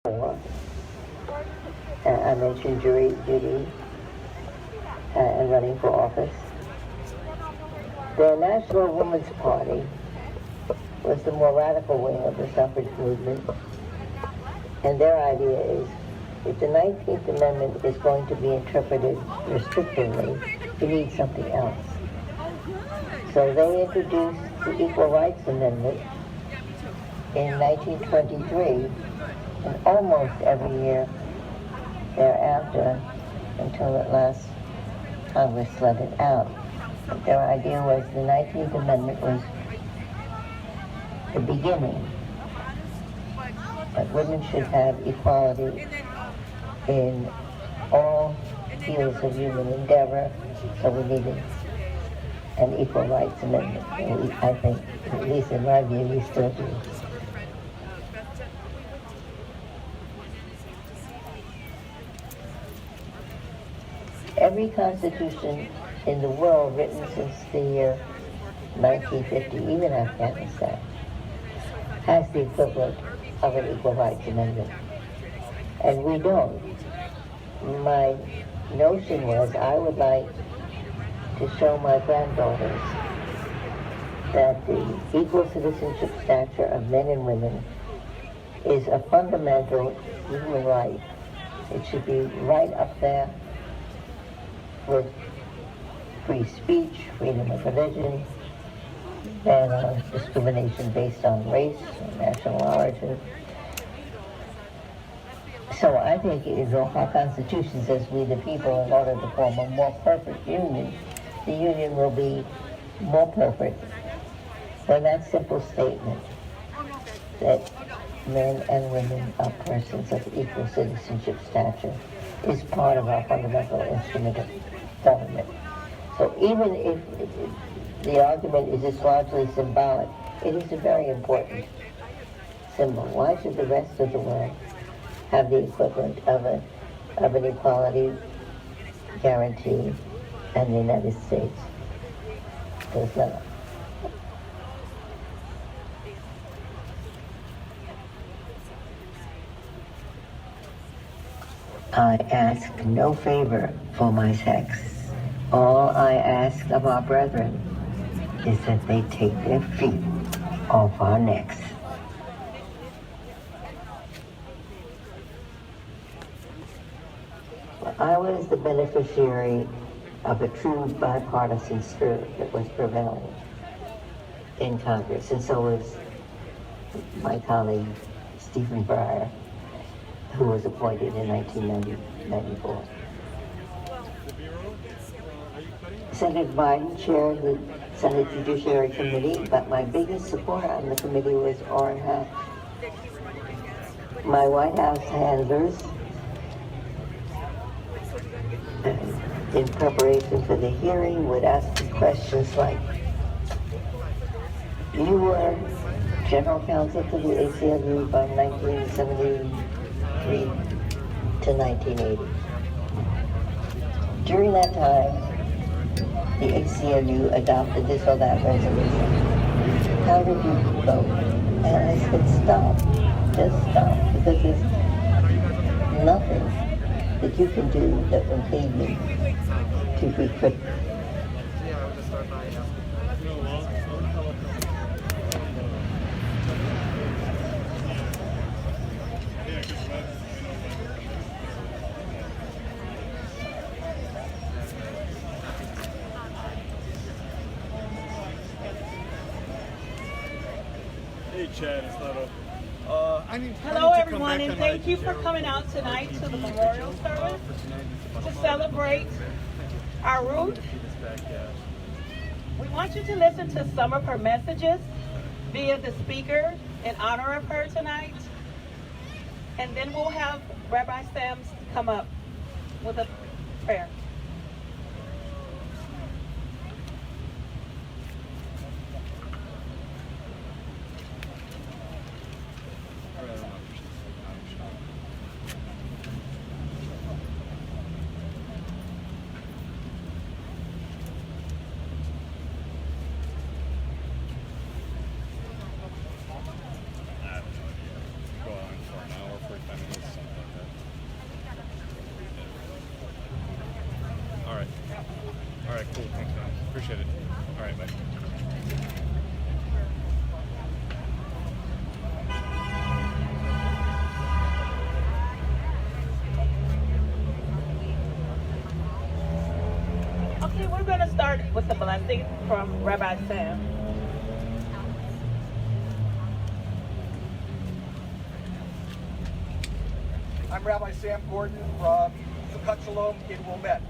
I mentioned jury duty and running for office. The National Women's Party was the more radical wing of the suffrage movement, and their idea is if the 19th Amendment is going to be interpreted restrictively, you need something else. So they introduced the Equal Rights Amendment in 1923, and almost every year thereafter, until at last Congress let it out. But their idea was the 19th Amendment was the beginning, that women should have equality in all fields of human endeavor, so we needed an Equal Rights Amendment. And I think, at least in my view, we still do. Every constitution in the world written since the year 1950, even Afghanistan, has the equivalent of an Equal Rights Amendment. And we don't. My notion was I would like to show my granddaughters that the equal citizenship stature of men and women is a fundamental human right. It should be right up there with free speech, freedom of religion, and discrimination based on race or national origin. So I think if our Constitution says we the people, in order to form a more perfect union, the union will be more perfect than that simple statement that men and women are persons of equal citizenship stature is part of our fundamental instrument of government. So even if the argument is just largely symbolic, it is a very important symbol. Why should the rest of the world have the equivalent of an equality guarantee and the United States does not? I ask no favor for my sex. All I ask of our brethren is that they take their feet off our necks. I was the beneficiary of a true bipartisan spirit that was prevailing in Congress, and so was my colleague Stephen Breyer, who was appointed in 1994. Senator Biden chaired the Senate Judiciary Committee, but my biggest supporter on the committee was Orrin Hatch. My White House handlers, in preparation for the hearing, would ask me questions like, you were general counsel to the ACLU from 1973 to 1980. During that time, the ACLU adopted this or that resolution. How did you vote? And I said, stop. Just stop. Because there's nothing that you can do that will lead me to be critical. Hello everyone, and thank you for coming out tonight to the memorial service to celebrate our Ruth. We want you to listen to some of her messages via the speaker in honor of her tonight. And then we'll have Rabbi Sam come up with a prayer. start with the blessing from Rabbi Sam. I'm Rabbi Sam Gordon from Sukkot Shalom in Wilmette.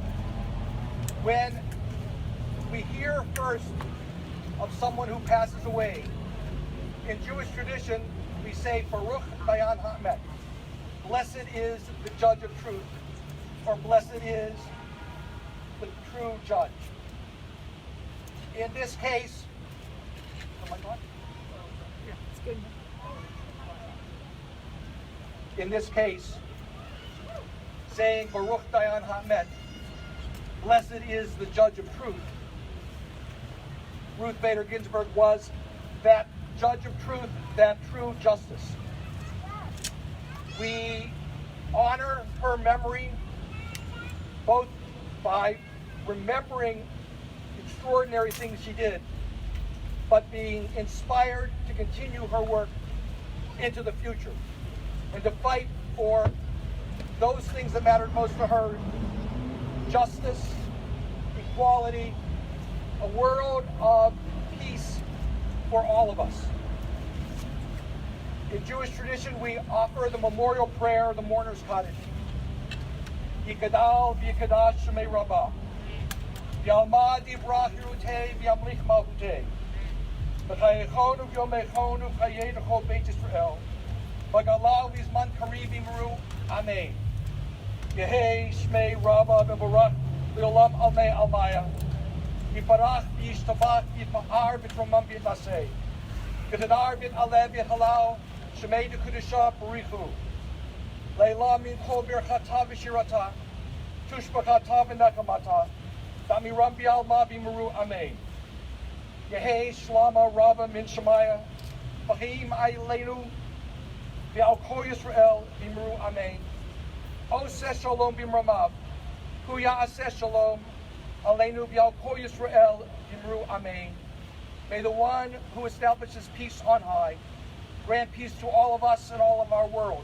When we hear first of someone who passes away, in Jewish tradition, we say, Baruch Dayan Ha'emet. Blessed is the judge of truth, or blessed is the true judge. In this case, am I on? Yeah, it's good. In this case, saying Baruch Dayan Ha'emet, blessed is the judge of truth. Ruth Bader Ginsburg was that judge of truth, that true justice. We honor her memory both by remembering extraordinary things she did, but being inspired to continue her work into the future and to fight for those things that mattered most to her: justice, equality, a world of peace for all of us. In Jewish tradition, we offer the memorial prayer, the mourner's cottage. Yikadal v'yikadash shemei rabbah. V'yalmad yivrach yerutei v'yamlich malchutei. V'chayechonu v'yomechonu v'chayei l'chol Beit Yisrael. V'galav v'zman kariv v'imru. Amen. Yehei shmei rabbah v'barach v'olam almei almaya. Yiparach v'yishtabach v'yitma'ar v'tromam v'yitmasei. V'tadar v'yitalev v'yithalau. Shemei d'kudusha barichu. Leila min chol birchata v'shirata. Tushbachata v'nekamata. Damiram b'alma v'imru. Amen. Yehei shlama rabba min shemaya. V'chaim ayleinu. V'al kol Yisrael v'imru. Amen. Oseh shalom b'mramav. Hu ya'aseh shalom. Aleinu v'al kol Yisrael v'imru. Amen. May the one who establishes peace on high grant peace to all of us and all of our world,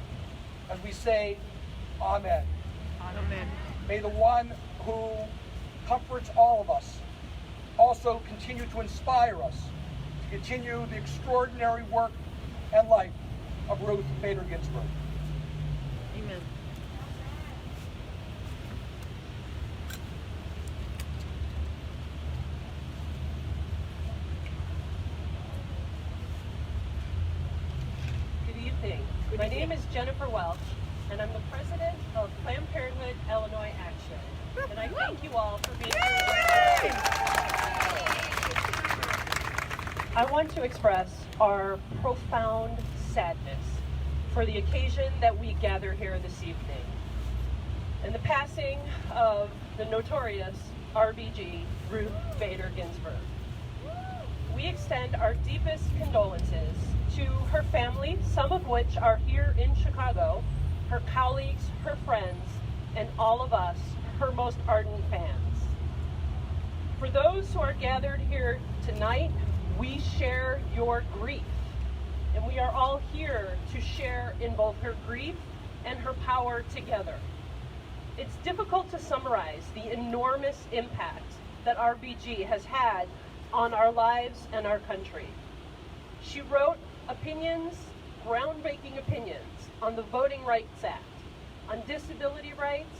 as we say, Amen. Amen. May the one who comforts all of us also continue to inspire us to continue the extraordinary work and life of Ruth Bader Ginsburg. Amen. My name is Jennifer Welch, and I'm the president of Planned Parenthood Illinois Action. And I thank you all for being here. I want to express our profound sadness for the occasion that we gather here this evening, and the passing of the notorious RBG, Ruth Bader Ginsburg. We extend our deepest condolences to her family, some of which are here in Chicago, her colleagues, her friends, and all of us, her most ardent fans. For those who are gathered here tonight, we share your grief, and we are all here to share in both her grief and her power together. It's difficult to summarize the enormous impact that RBG has had on our lives and our country. She wrote opinions, groundbreaking opinions, on the Voting Rights Act, on disability rights,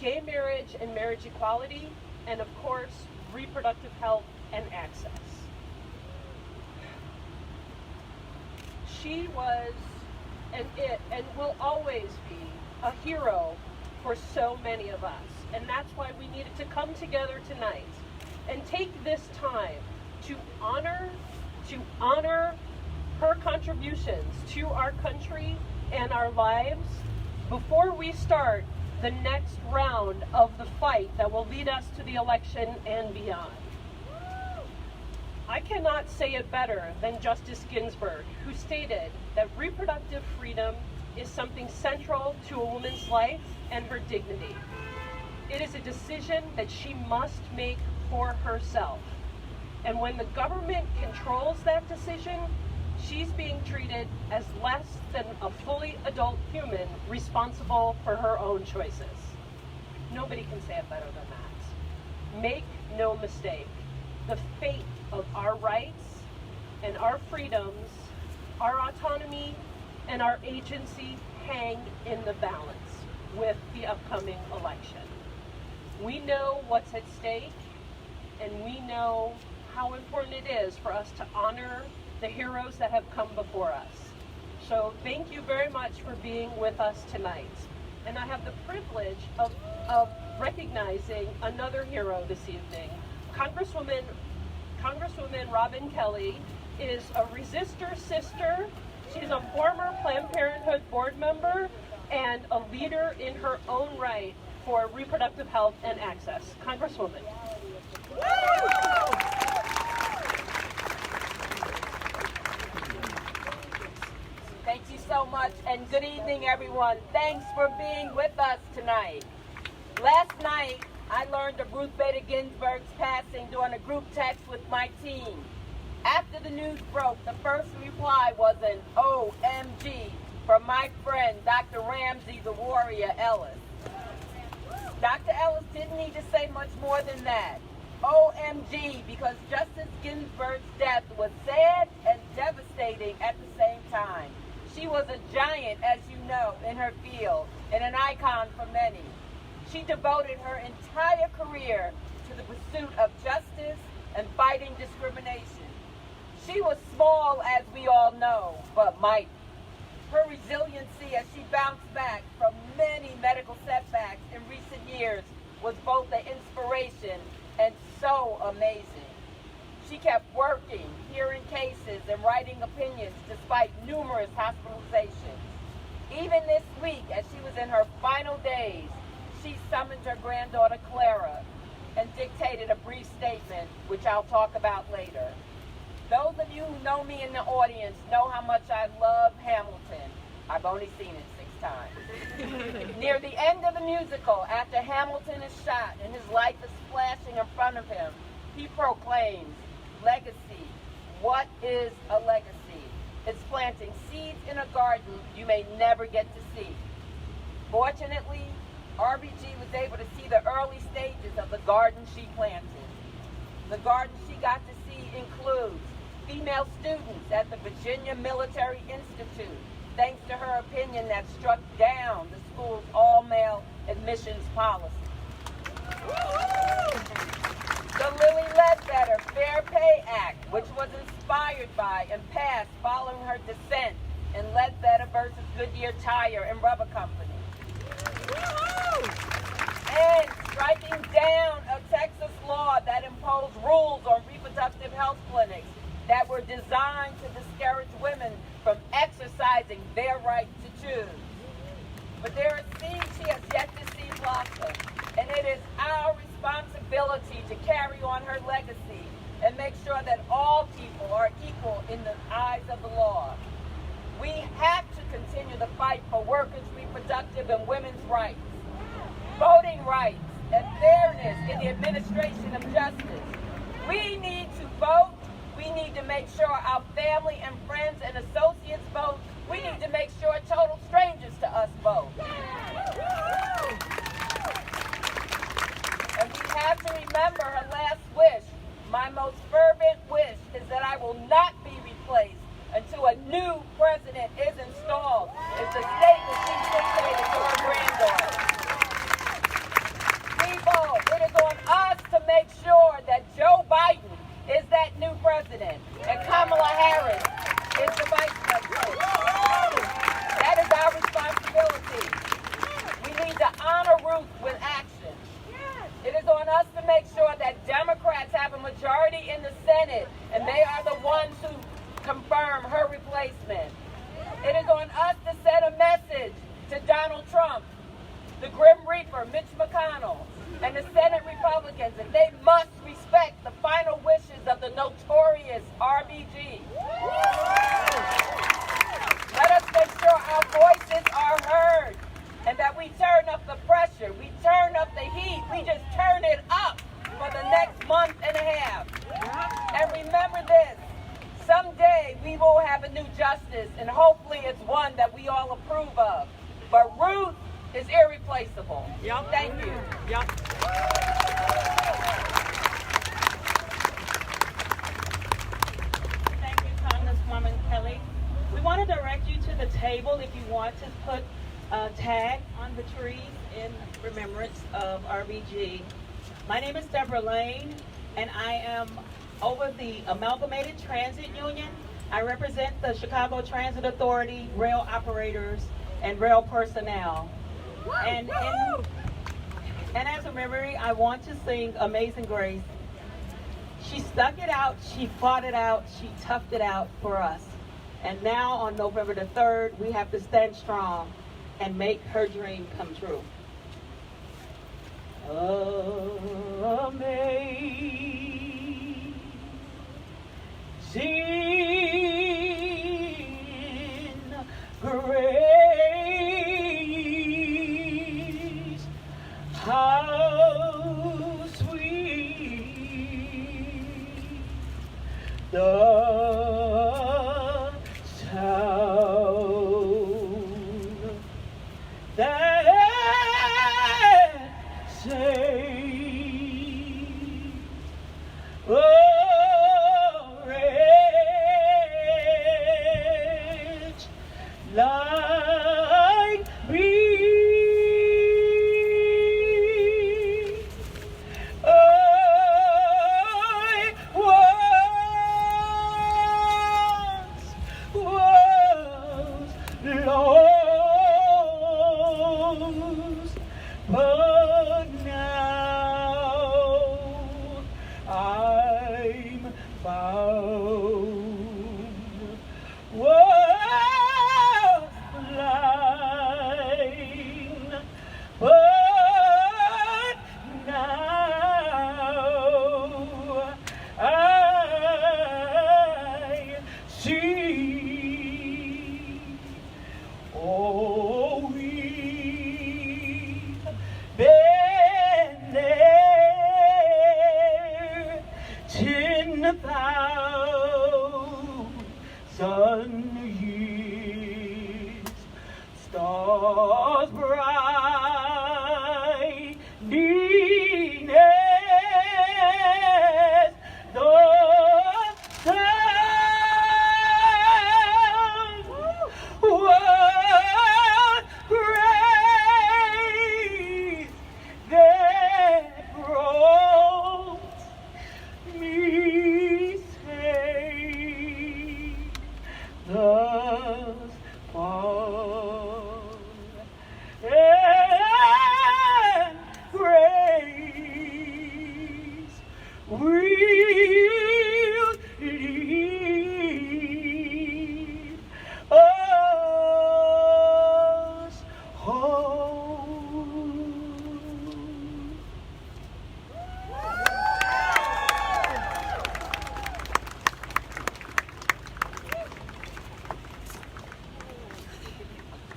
gay marriage and marriage equality, and of course, reproductive health and access. She was and will always be a hero for so many of us. And that's why we needed to come together tonight and take this time to honor her contributions to our country and our lives before we start the next round of the fight that will lead us to the election and beyond. I cannot say it better than Justice Ginsburg, who stated that reproductive freedom is something central to a woman's life and her dignity. It is a decision that she must make for herself. And when the government controls that decision, she's being treated as less than a fully adult human responsible for her own choices. Nobody can say it better than that. Make no mistake. The fate of our rights and our freedoms, our autonomy and our agency hang in the balance with the upcoming election. We know what's at stake, and we know how important it is for us to honor the heroes that have come before us. So thank you very much for being with us tonight. And I have the privilege of recognizing another hero this evening. Congresswoman Robin Kelly is a resistor sister. She's a former Planned Parenthood board member and a leader in her own right for reproductive health and access. Congresswoman. Thank you so much, and good evening, everyone. Thanks for being with us tonight. Last night, I learned of Ruth Bader Ginsburg's passing during a group text with my team. After the news broke, the first reply was an OMG from my friend, Dr. Ramsey the Warrior Ellis. Dr. Ellis didn't need to say much more than that. OMG, because Justice Ginsburg's death was sad and devastating at the same time. She was a giant, as you know, in her field, and an icon for many. She devoted her entire career to the pursuit of justice and fighting discrimination. She was small, as we all know, but mighty. Her resiliency as she bounced back from many medical setbacks in recent years was both an inspiration and so amazing. She kept working, hearing cases, and writing opinions despite numerous hospitalizations. Even this week, as she was in her final days, she summoned her granddaughter Clara and dictated a brief statement, which I'll talk about later. Those of you who know me in the audience know how much I love Hamilton. I've only seen it 6 times. Near the end of the musical, after Hamilton is shot and his life is flashing in front of him, he proclaims, "Legacy. What is a legacy? It's planting seeds in a garden you may never get to see." Fortunately, RBG was able to see the early stages of the garden she planted. The garden she got to see includes female students at the Virginia Military Institute, thanks to her opinion that struck down the school's all-male admissions policy. The Lilly Ledbetter Fair Pay Act, which was inspired by and passed following her dissent in Ledbetter versus Goodyear Tire and Rubber Company. And striking down a Texas law that imposed rules on reproductive health clinics that were designed to discourage women from exercising their right to choose. But there are seeds she has yet to see blossom, and it is our responsibility to carry on her legacy and make sure that all people are equal in the eyes of the law. We have to continue the fight for workers' reproductive and women's rights, voting rights, and fairness in the administration of justice. We need to vote. We need to make sure our family and friends and associates vote. We need to make sure total strangers to us vote. And we have to remember her last wish. My most fervent wish is that I will not be replaced until a new president is installed. It's a statement she dictated to her granddaughter. People, it is on us to make sure that Joe Biden is that new president and Kamala Harris is the vice president. That is our responsibility. We need to honor Ruth with action. It is on us to make sure that Democrats have a majority in the Senate and they are the ones who confirm her replacement. It is on us to send a message to Donald Trump, the Grim Reaper, Mitch McConnell, and the Senate Republicans that they must respect the final wishes of the notorious RBG. Let us make sure our voices are heard and that we turn up the pressure, we turn up the heat, we just turn it up for the next month and a half. And remember this, someday we will have a new justice and hopefully it's one that we all approve of. But Ruth is irreplaceable. Thank you. want to direct you to the table if you want to put a tag on the trees in remembrance of RBG. My name is Deborah Lane, and I am over the Amalgamated Transit Union. I represent the Chicago Transit Authority, rail operators, and rail personnel. And as a memory, I want to sing Amazing Grace. She stuck it out, she fought it out, she toughed it out for us. And now on November the 3rd, we have to stand strong and make her dream come true. Amazing grace, how sweet the sound that saved a wretch like me. I once was lost, but now I'm found. Was blind, but now I see. Oh, we've been there 10,000 years. Stars bright, lean as the sun. What grace that brought me safe thus far, and grace will lead us home.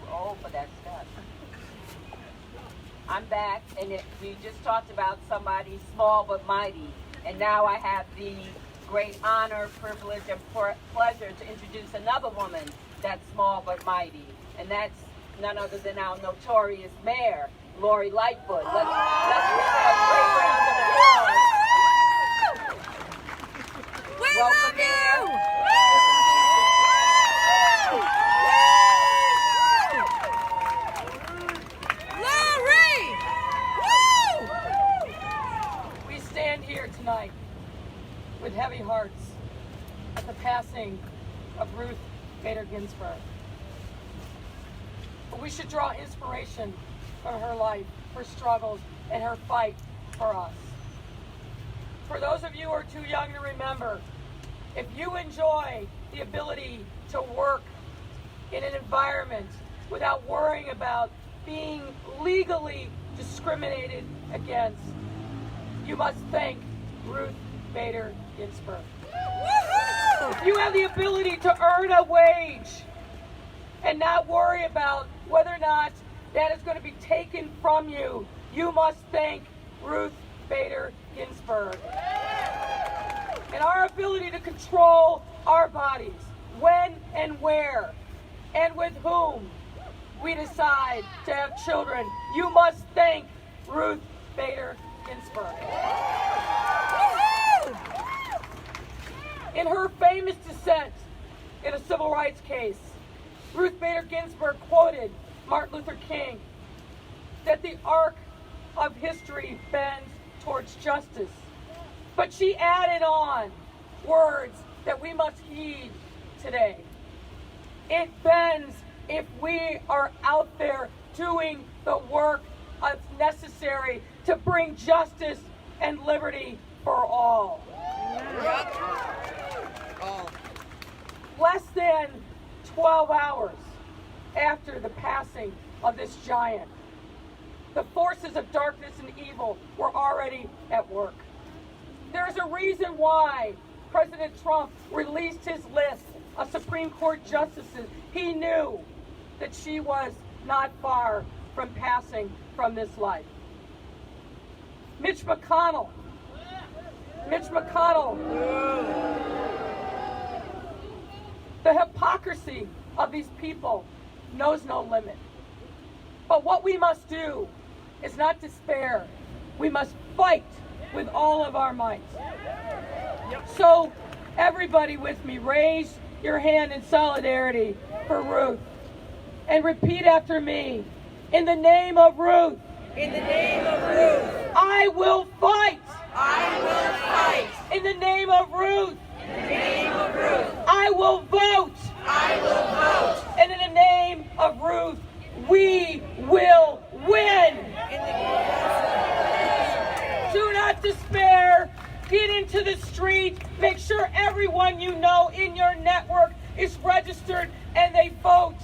Oh, for that stuff. I'm back, and we just talked about somebody small but mighty, and now I have the great honor, privilege, and pleasure to introduce another woman that's small but mighty, and that's none other than our notorious mayor, Lori Lightfoot. Let's give her a great round of applause. Welcome, Mayor. We stand here tonight with heavy hearts at the passing of Ruth Bader Ginsburg. But we should draw inspiration from her life, her struggles, and her fight for us. For those of you who are too young to remember, if you enjoy the ability to work in an environment without worrying about being legally discriminated against, you must thank Ruth Bader Ginsburg. If you have the ability to earn a wage and not worry about whether or not that is going to be taken from you, you must thank Ruth Bader Ginsburg. And our ability to control our bodies, when and where and with whom we decide to have children, you must thank Ruth Bader Ginsburg. In her famous dissent in a civil rights case, Ruth Bader Ginsburg quoted Martin Luther King that the arc of history bends towards justice. But she added on words that we must heed today. It bends if we are out there doing the work that's necessary to bring justice and liberty for all. Less than 12 hours after the passing of this giant, the forces of darkness and evil were already at work. There's a reason why President Trump released his list of Supreme Court justices. He knew that she was not far from passing from this life. Mitch McConnell, the hypocrisy of these people knows no limit. But what we must do is not despair. We must fight with all of our might. So everybody with me, raise your hand in solidarity for Ruth. And repeat after me. In the name of Ruth. In the name of Ruth. I will fight. I will fight. In the name of Ruth. In the name of Ruth. I will vote. I will vote. And in the name of Ruth, we will win. Do not despair. Get into the street. Make sure everyone you know in your network is registered and they vote.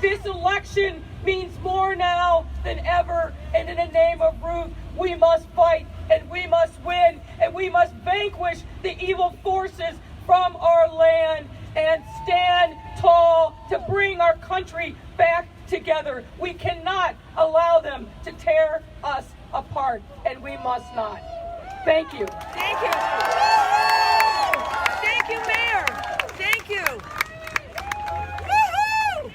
This election means more now than ever. And in the name of Ruth, we must fight and we must win and we must vanquish the evil forces from our land and stand tall to bring our country back together. We cannot allow them to tear us apart, and we must not. Thank you. Thank you. Thank you, Mayor. Thank you. Woohoo!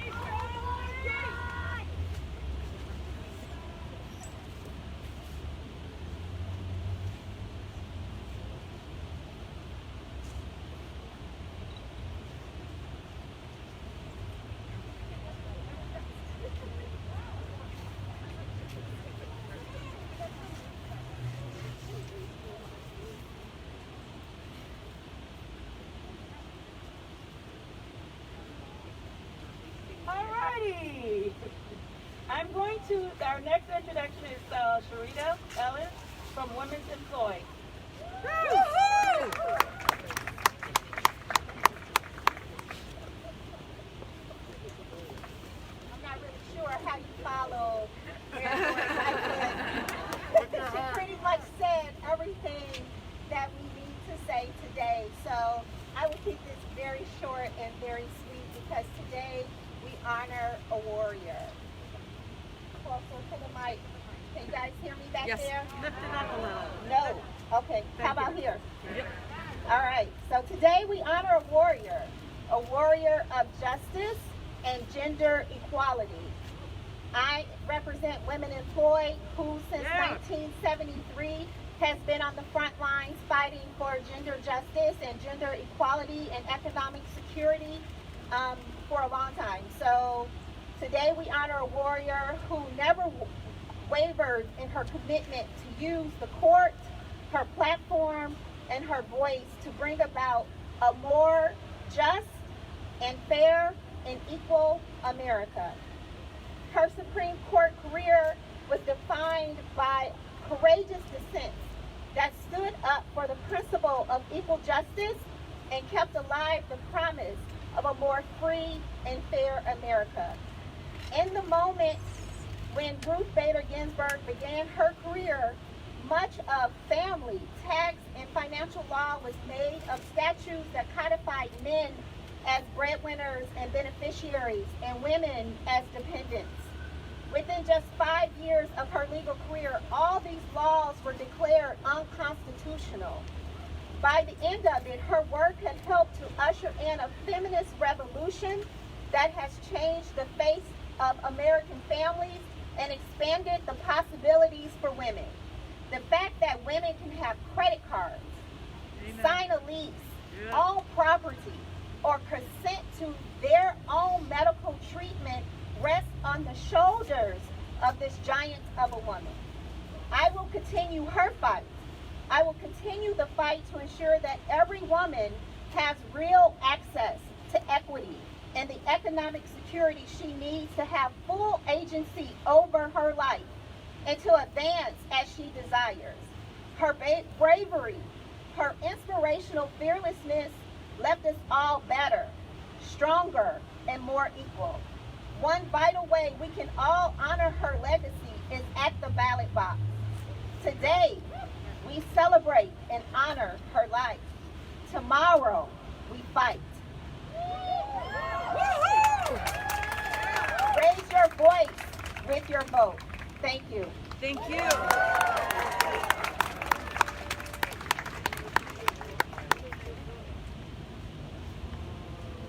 Alrighty. Our next introduction is Sharita Ellis from Women's Employed. Woohoo! I'm not really sure how you follow she pretty much said everything that we need to say today. So I will keep this very short and very sweet because today we honor a warrior. Closer to the mic. Can you guys hear me back there? Lift it up a little. No. Okay. How about here? Yep. All right. So today we honor a warrior of justice and gender equality. I represent Women Employed, who since 1973 has been on the front lines fighting for gender justice and gender equality and economic security for a long time. So today we honor a warrior who never wavered in her commitment to use the court, her platform, and her voice to bring about a more just and fair and equal America. Her Supreme Court career was defined by courageous dissents that stood up for the principle of equal justice and kept alive the promise of a more free and fair America. In the moment when Ruth Bader Ginsburg began her career, much of family, tax, and financial law was made of statutes that codified men as breadwinners and beneficiaries and women as dependents. Within just 5 years of her legal career, all these laws were declared unconstitutional. By the end of it, her work has helped to usher in a feminist revolution that has changed the face of American families and expanded the possibilities for women. The fact that women can have credit cards, sign a lease, own property, or consent to their own medical treatment rests on the shoulders of this giant of a woman. I will continue her fight. I will continue the fight to ensure that every woman has real access to equity and the economic security she needs to have full agency over her life and to advance as she desires. Her bravery, her inspirational fearlessness left us all better, stronger, and more equal. One vital way we can all honor her legacy is at the ballot box. Today, we celebrate and honor her life. Tomorrow, we fight. Raise your voice with your vote. Thank you. Thank you.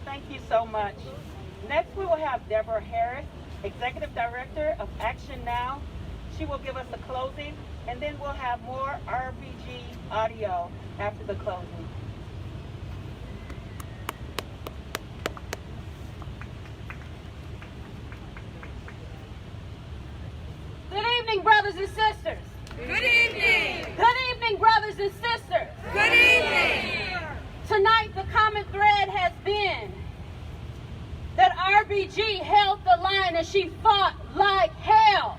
Thank you so much. Next, we will have Deborah Harris, Executive Director of Action Now. She will give us a closing, and then we'll have more RBG audio after the closing. Good evening, brothers and sisters. Good evening. Good evening, brothers and sisters. Good evening. Tonight, the common thread has been that RBG held the line and she fought like hell.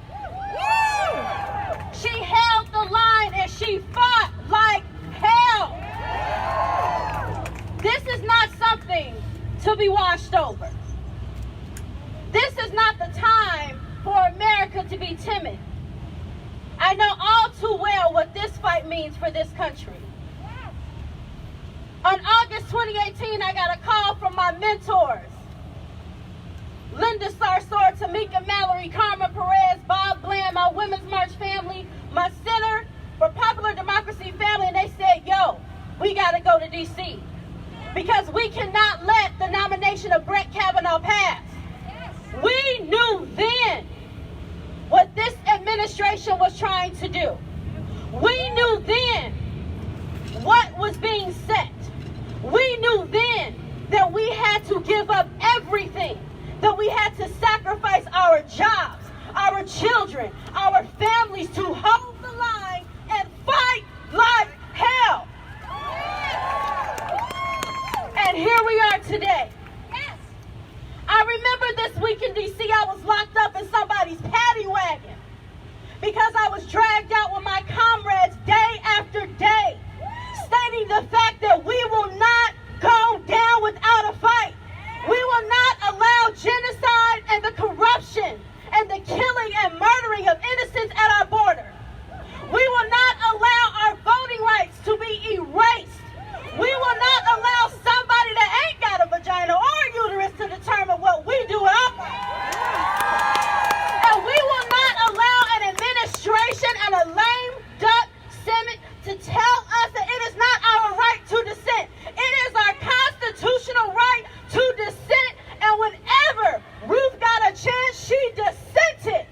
She held the line and she fought like hell. This is not something to be washed over. This is not the time for America to be timid. I know all too well what this fight means for this country. On August 2018, I got a call from my mentors, Linda Sarsour, Tamika Mallory, Carmen Perez, Bob Bland, my Women's March family, my Center for Popular Democracy family, and they said, yo, we got to go to D.C. because we cannot let the nomination of Brett Kavanaugh pass. We knew then what this administration was trying to do. We knew then what was being set. We knew then that we had to give up everything, that we had to sacrifice our jobs, our children, our families to hold the line and fight like hell. And here we are today. I remember this week in D.C. I was locked up in somebody's paddy wagon because I was dragged out with my comrades day after day, stating the fact that we will not go down without a fight. We will not allow genocide and the corruption and the killing and murdering of innocents at our border. We will not allow our voting rights to be erased. We will not allow somebody that ain't got a vagina or a uterus to determine what we do in our lives. And we will not allow an administration and a lame duck Senate to tell us that it is not our right to dissent. It is our constitutional right to dissent. And whenever Ruth got a chance, she dissented.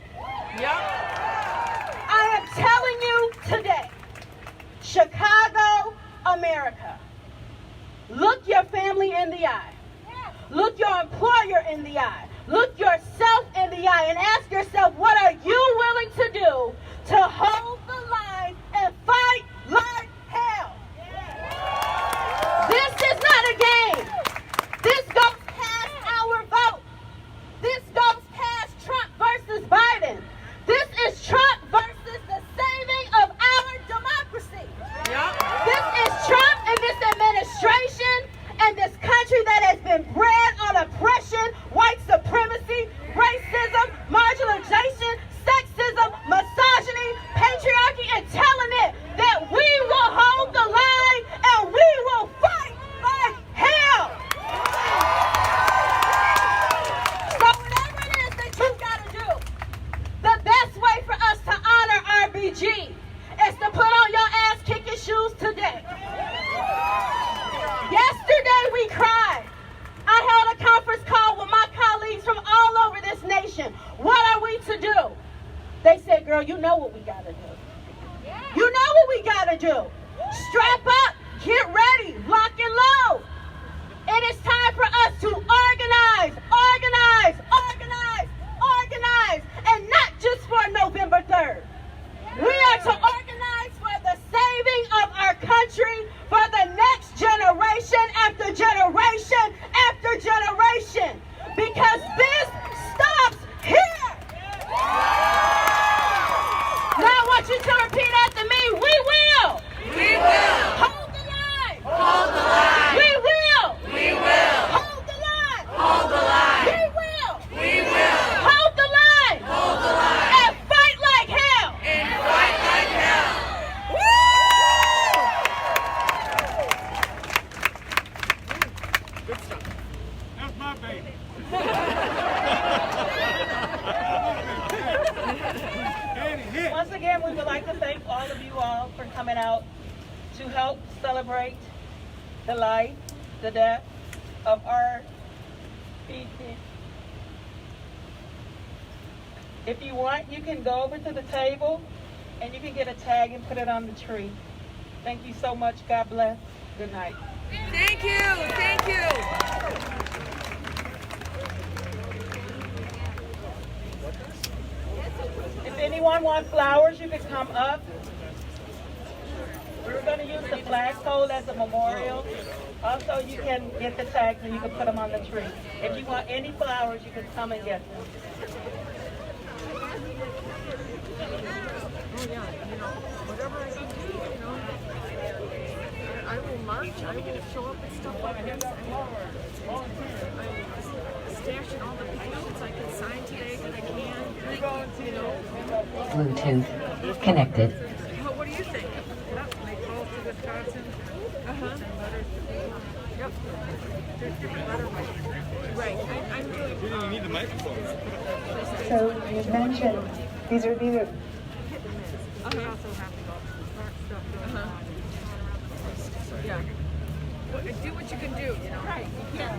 I am telling you today, Chicago, America, look your family in the eye. Look your employer in the eye. Look yourself in the eye and ask yourself, what are you willing to do to hold the line and fight like hell? This is not a game. This goes past our vote. This goes past Trump versus Biden. This is Trump versus the saving of our democracy. This is Trump and this administration and this country that has been bred on oppression, white supremacy, racism, marginalization, sexism, misogyny, patriarchy, and telling it that we will hold the line and we will fight like hell. So whatever it is that you gotta do, the best way for us to honor RBG is to put on your ass-kicking shoes today. Yesterday we cried. I held a conference call with my colleagues from all over this nation. What are we to do? They said, girl, you know what we gotta do. You know what we gotta do. Strap up, get ready, lock and load. It is time time for us to organize, organize, organize, organize, and not just for November 3rd. We are to organize for the saving of our country, for the next generation after generation after generation, because this stops here. Now I want you to repeat after me. We will. We will. Hold the line. Hold the line. We will. We will. Hold the line. Hold the line. We will. We will. Hold the line. Hold the line. And fight like hell. And fight like hell. Good stuff. That's my baby. Once again, we would like to thank all of you all for coming out to help celebrate the life, the death of RBG. If you want, you can go over to the table and you can get a tag and put it on the tree. Thank you so much. God bless. Good night. Thank you. Thank you. If anyone wants flowers, you can come up. We're going to use the flagpole as a memorial. Also, you can get the tags and you can put them on the tree. If you want any flowers, you can come and get them. I will march, I will show up and stuff like this. I'm stashing all the petitions I can sign today that I can. Bluetooth connected. What do you think? Yep, they call to Wisconsin. Yep. There's different letter writing. Right. I'm really. You need the microphone. So you mentioned these are We also have to go smart stuff going on. Yeah. Well, do what you can do, you know. Right. Yeah.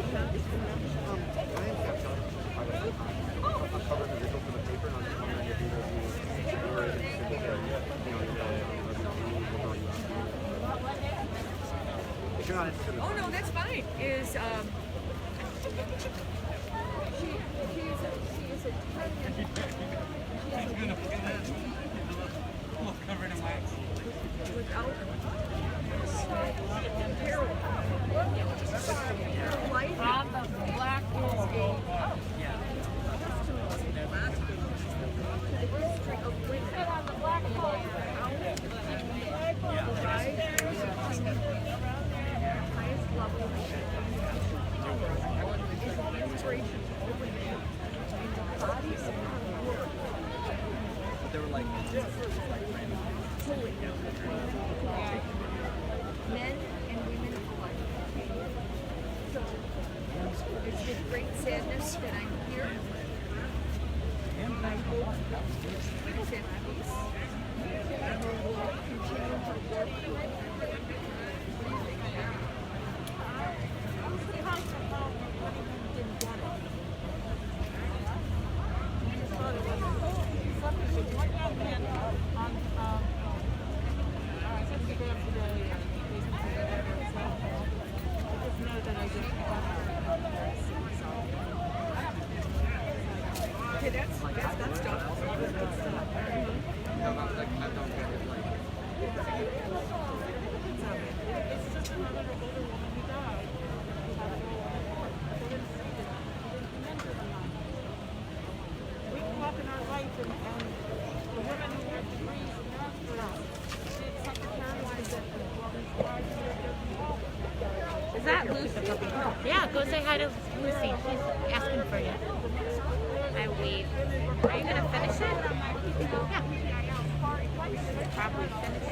Oh no, that's fine. Is she is a Covered in wax. without peril. Her life on the black is a history of women. On the black highest level inspiration over men in the bodies of the world. They were like Men and women alike. So it's with great sadness that I'm here. And I hope peace and peace. And we will continue to work okay, that's stuff. That's good stuff. no, not like I don't get it. Like It's just another older woman who died. We grew up in our life and the women who have degrees and masters did something paralyzed at Is that Lucy? Yeah, go say hi to Lucy. She's asking for you. I wave. Are you going to finish it? Yeah. Probably finish